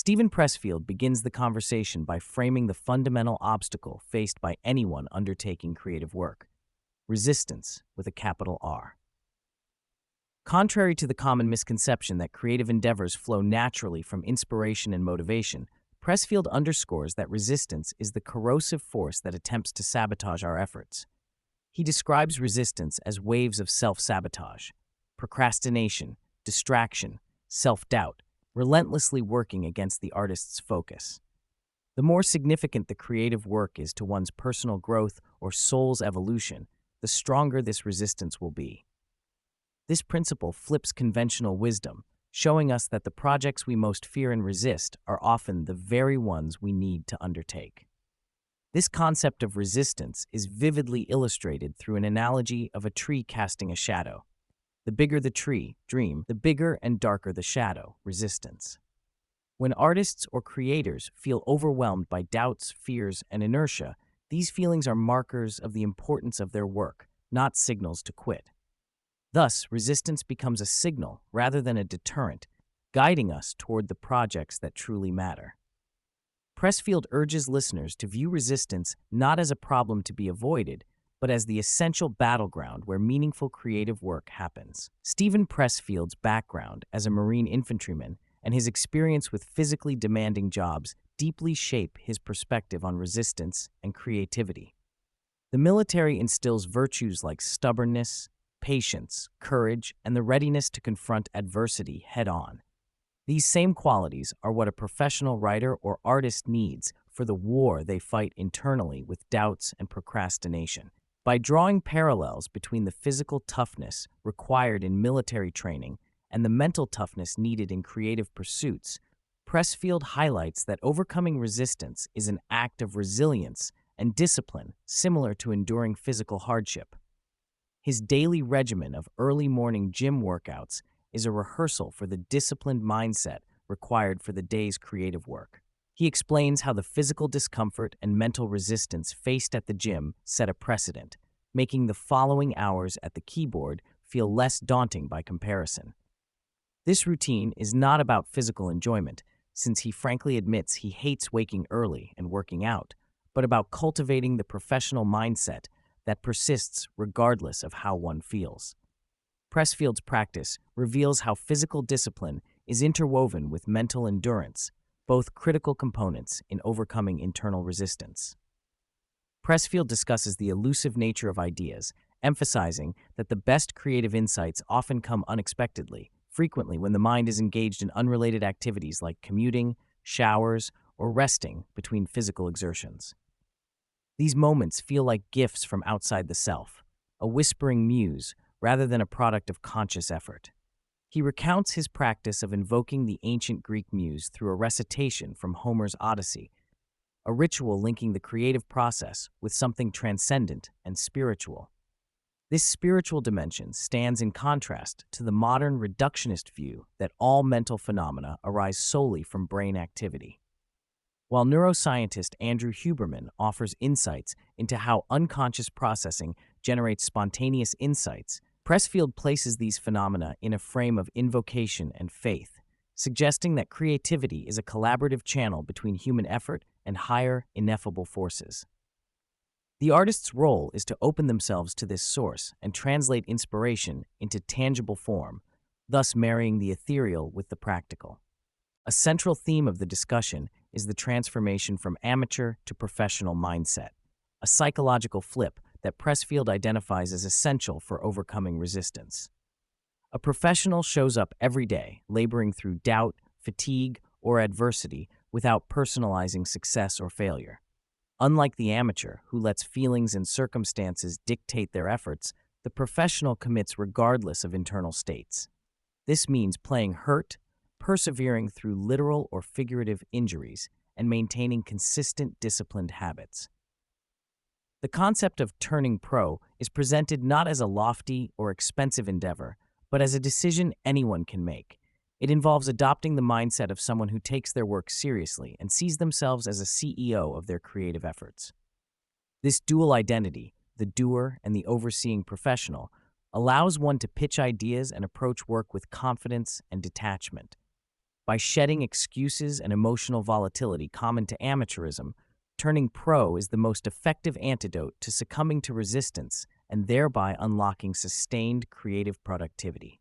Stephen Pressfield begins the conversation by framing the fundamental obstacle faced by anyone undertaking creative work: resistance with a capital R. Contrary to the common misconception that creative endeavors flow naturally from inspiration and motivation, Pressfield underscores that resistance is the corrosive force that attempts to sabotage our efforts. He describes resistance as waves of self-sabotage, procrastination, distraction, self-doubt, relentlessly working against the artist's focus. The more significant the creative work is to one's personal growth or soul's evolution, the stronger this resistance will be. This principle flips conventional wisdom, showing us that the projects we most fear and resist are often the very ones we need to undertake. This concept of resistance is vividly illustrated through an analogy of a tree casting a shadow. The bigger the tree, dream, the bigger and darker the shadow, resistance. When artists or creators feel overwhelmed by doubts, fears, and inertia, these feelings are markers of the importance of their work, not signals to quit. Thus, resistance becomes a signal rather than a deterrent, guiding us toward the projects that truly matter. Pressfield urges listeners to view resistance not as a problem to be avoided, but as the essential battleground where meaningful creative work happens. Stephen Pressfield's background as a Marine infantryman and his experience with physically demanding jobs deeply shape his perspective on resistance and creativity. The military instills virtues like stubbornness, patience, courage, and the readiness to confront adversity head-on. These same qualities are what a professional writer or artist needs for the war they fight internally with doubts and procrastination. By drawing parallels between the physical toughness required in military training and the mental toughness needed in creative pursuits, Pressfield highlights that overcoming resistance is an act of resilience and discipline similar to enduring physical hardship. His daily regimen of early morning gym workouts is a rehearsal for the disciplined mindset required for the day's creative work. He explains how the physical discomfort and mental resistance faced at the gym set a precedent, making the following hours at the keyboard feel less daunting by comparison. This routine is not about physical enjoyment, since he frankly admits he hates waking early and working out, but about cultivating the professional mindset that persists regardless of how one feels. Pressfield's practice reveals how physical discipline is interwoven with mental endurance, both critical components in overcoming internal resistance. Pressfield discusses the elusive nature of ideas, emphasizing that the best creative insights often come unexpectedly, frequently when the mind is engaged in unrelated activities like commuting, showers, or resting between physical exertions. These moments feel like gifts from outside the self, a whispering muse rather than a product of conscious effort. He recounts his practice of invoking the ancient Greek muse through a recitation from Homer's Odyssey, a ritual linking the creative process with something transcendent and spiritual. This spiritual dimension stands in contrast to the modern reductionist view that all mental phenomena arise solely from brain activity. While neuroscientist Andrew Huberman offers insights into how unconscious processing generates spontaneous insights, Pressfield places these phenomena in a frame of invocation and faith, suggesting that creativity is a collaborative channel between human effort and higher, ineffable forces. The artist's role is to open themselves to this source and translate inspiration into tangible form, thus marrying the ethereal with the practical. A central theme of the discussion is the transformation from amateur to professional mindset, a psychological flip that Pressfield identifies as essential for overcoming resistance. A professional shows up every day, laboring through doubt, fatigue, or adversity without personalizing success or failure. Unlike the amateur, who lets feelings and circumstances dictate their efforts, the professional commits regardless of internal states. This means playing hurt, persevering through literal or figurative injuries, and maintaining consistent, disciplined habits. The concept of turning pro is presented not as a lofty or expensive endeavor, but as a decision anyone can make. It involves adopting the mindset of someone who takes their work seriously and sees themselves as a CEO of their creative efforts. This dual identity, the doer and the overseeing professional, allows one to pitch ideas and approach work with confidence and detachment. By shedding excuses and emotional volatility common to amateurism, turning pro is the most effective antidote to succumbing to resistance and thereby unlocking sustained creative productivity.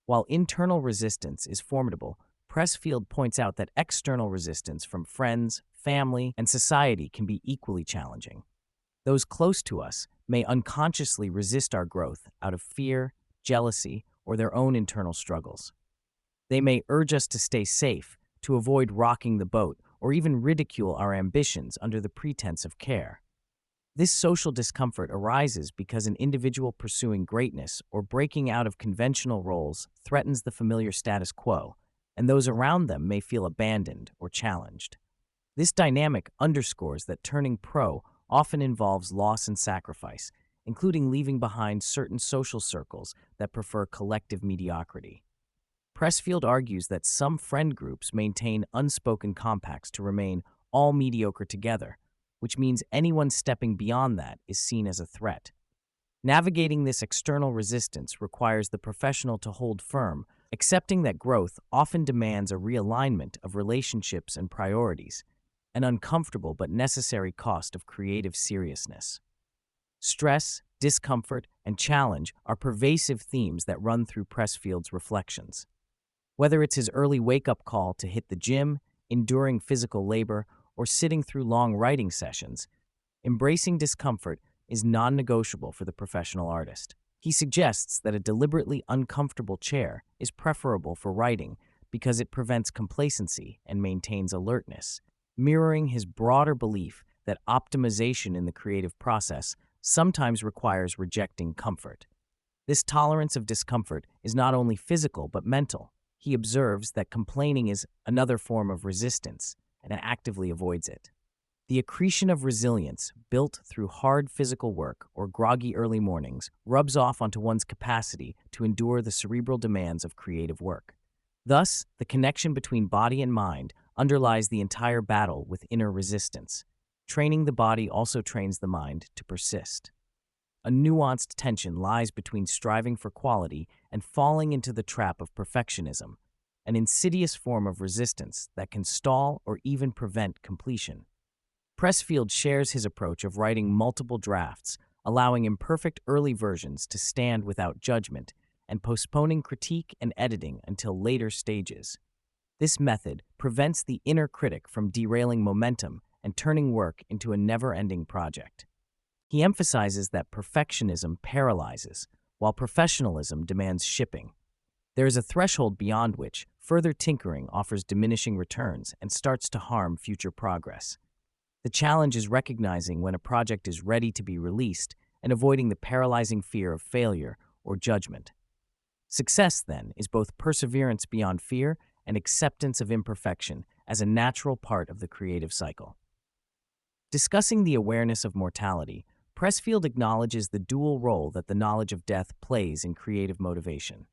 While internal resistance is formidable, Pressfield points out that external resistance from friends, family, and society can be equally challenging. Those close to us may unconsciously resist our growth out of fear, jealousy, or their own internal struggles. They may urge us to stay safe, to avoid rocking the boat, or even ridicule our ambitions under the pretense of care. This social discomfort arises because an individual pursuing greatness or breaking out of conventional roles threatens the familiar status quo, and those around them may feel abandoned or challenged. This dynamic underscores that turning pro often involves loss and sacrifice, including leaving behind certain social circles that prefer collective mediocrity. Pressfield argues that some friend groups maintain unspoken compacts to remain all mediocre together, which means anyone stepping beyond that is seen as a threat. Navigating this external resistance requires the professional to hold firm, accepting that growth often demands a realignment of relationships and priorities, an uncomfortable but necessary cost of creative seriousness. Stress, discomfort, and challenge are pervasive themes that run through Pressfield's reflections. Whether it's his early wake-up call to hit the gym, enduring physical labor, or sitting through long writing sessions, embracing discomfort is non-negotiable for the professional artist. He suggests that a deliberately uncomfortable chair is preferable for writing because it prevents complacency and maintains alertness, mirroring his broader belief that optimization in the creative process sometimes requires rejecting comfort. This tolerance of discomfort is not only physical but mental. He observes that complaining is another form of resistance and actively avoids it. The accretion of resilience built through hard physical work or groggy early mornings rubs off onto one's capacity to endure the cerebral demands of creative work. Thus, the connection between body and mind underlies the entire battle with inner resistance. Training the body also trains the mind to persist. A nuanced tension lies between striving for quality and falling into the trap of perfectionism, an insidious form of resistance that can stall or even prevent completion. Pressfield shares his approach of writing multiple drafts, allowing imperfect early versions to stand without judgment, and postponing critique and editing until later stages. This method prevents the inner critic from derailing momentum and turning work into a never-ending project. He emphasizes that perfectionism paralyzes, while professionalism demands shipping. There is a threshold beyond which further tinkering offers diminishing returns and starts to harm future progress. The challenge is recognizing when a project is ready to be released and avoiding the paralyzing fear of failure or judgment. Success, then, is both perseverance beyond fear and acceptance of imperfection as a natural part of the creative cycle. Discussing the awareness of mortality, Pressfield acknowledges the dual role that the knowledge of death plays in creative motivation.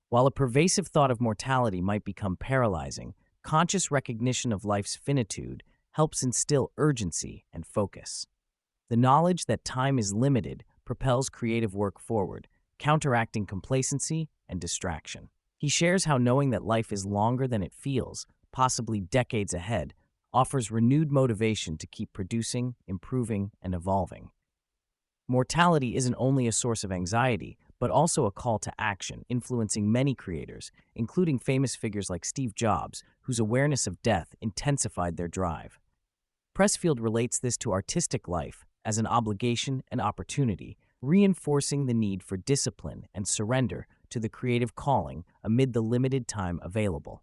While a pervasive thought of mortality might become paralyzing, conscious recognition of life's finitude helps instill urgency and focus. The knowledge that time is limited propels creative work forward, counteracting complacency and distraction. He shares how knowing that life is longer than it feels, possibly decades ahead, offers renewed motivation to keep producing, improving, and evolving. Mortality isn't only a source of anxiety, but also a call to action, influencing many creators, including famous figures like Steve Jobs, whose awareness of death intensified their drive. Pressfield relates this to artistic life as an obligation and opportunity, reinforcing the need for discipline and surrender to the creative calling amid the limited time available.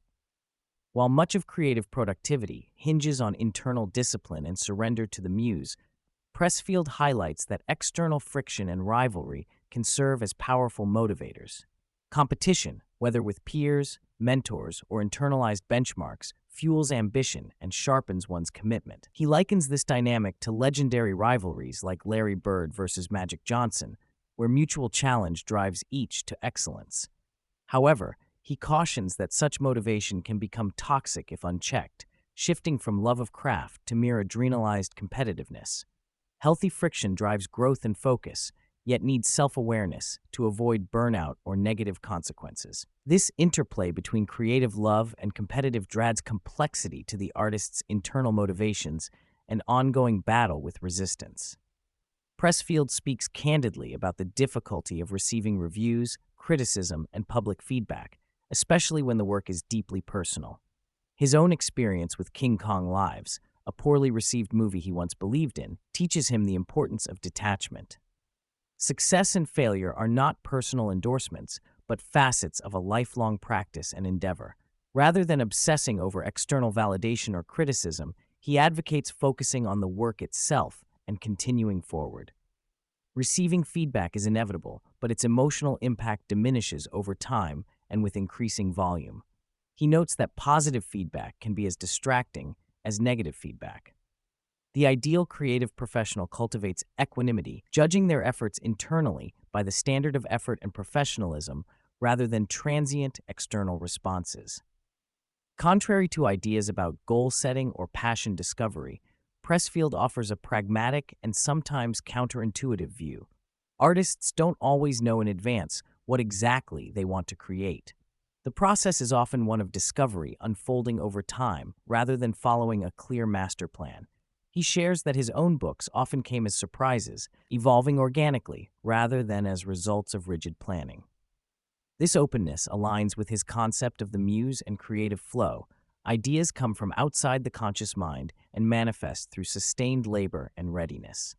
While much of creative productivity hinges on internal discipline and surrender to the muse, Pressfield highlights that external friction and rivalry can serve as powerful motivators. Competition, whether with peers, mentors, or internalized benchmarks, fuels ambition and sharpens one's commitment. He likens this dynamic to legendary rivalries like Larry Bird versus Magic Johnson, where mutual challenge drives each to excellence. However, he cautions that such motivation can become toxic if unchecked, shifting from love of craft to mere adrenalized competitiveness. Healthy friction drives growth and focus, yet needs self-awareness to avoid burnout or negative consequences. This interplay between creative love and competitive dread adds complexity to the artist's internal motivations and ongoing battle with resistance. Pressfield speaks candidly about the difficulty of receiving reviews, criticism, and public feedback, especially when the work is deeply personal. His own experience with King Kong Lives, a poorly received movie he once believed in, teaches him the importance of detachment. Success and failure are not personal endorsements, but facets of a lifelong practice and endeavor. Rather than obsessing over external validation or criticism, he advocates focusing on the work itself and continuing forward. Receiving feedback is inevitable, but its emotional impact diminishes over time and with increasing volume. He notes that positive feedback can be as distracting as negative feedback. The ideal creative professional cultivates equanimity, judging their efforts internally by the standard of effort and professionalism rather than transient external responses. Contrary to ideas about goal setting or passion discovery, Pressfield offers a pragmatic and sometimes counterintuitive view. Artists don't always know in advance what exactly they want to create. The process is often one of discovery unfolding over time rather than following a clear master plan. He shares that his own books often came as surprises, evolving organically rather than as results of rigid planning. This openness aligns with his concept of the muse and creative flow. Ideas come from outside the conscious mind and manifest through sustained labor and readiness.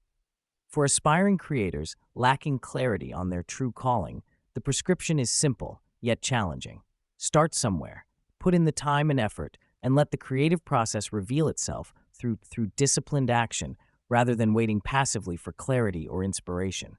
For aspiring creators lacking clarity on their true calling, the prescription is simple, yet challenging. Start somewhere, put in the time and effort, and let the creative process reveal itself through disciplined action rather than waiting passively for clarity or inspiration.